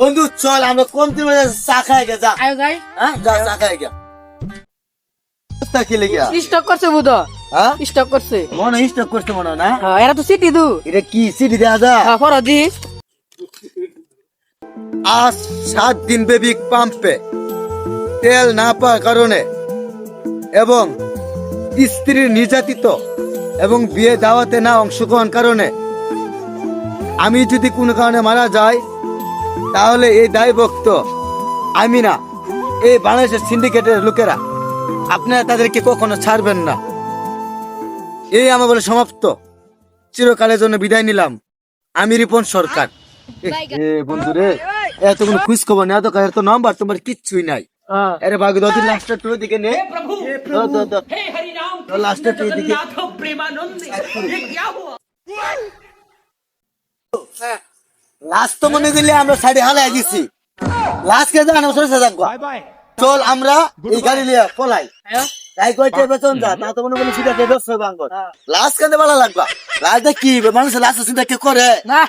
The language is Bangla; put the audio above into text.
বন্ধু চল আমরা কমতি মধ্যে চা খাই গে যা আয় যাই হ্যাঁ যা চা খাই গে কি লেগে স্টক করছে বুধ হ্যাঁ স্টক করছে মনে স্টক করতে মনে হয় না হ্যাঁ এরা তো সিটি দু এটা কি সিটি দেয়া যা হ্যাঁ ফরজি আজ 7 দিন ব্যাপী পাম্পে তেল না পাওয়ার কারণে এবং স্ত্রীর নির্যাতিত এবং বিয়ে দাওয়াতে না অংশগ্রহণ কারণে আমি যদি কোনো কারণে মারা যাই তাহলে এই দায়ভক্ত আমি না, এই বাংলাদেশের সিন্ডিকেটের লোকেরা আপনারা তাদেরকে কখনো ছাড়বেন না। এই আমার বলে সমাপ্ত, চিরকালের জন্য বিদায় নিলাম। আমি রিপন সরকার। বন্ধু রে, এত কোনো খোঁজ খবর নেই, এত কাজের তো নাম্বার তোমার কিচ্ছুই নাই। আরে ভাগ দো লাস্টটা টু দিকে নে, লাস্টটা টু দিকে লাস্ট তো মনে করলে আমরা সাইডে হালাই দিছি। লাস্ট কে জানো সরষে থাকবো। চল আমরা এই গাড়ি নিয়ে পলাই। তাই কইতে বেতন যা, তা তো মনে করলে সিধা কে দশ বাঙ্গ। লাস্ট কান্দে ভালো লাগবা। লাস্টটা কি মানুষের লাস্ট চিন্তা কে করে না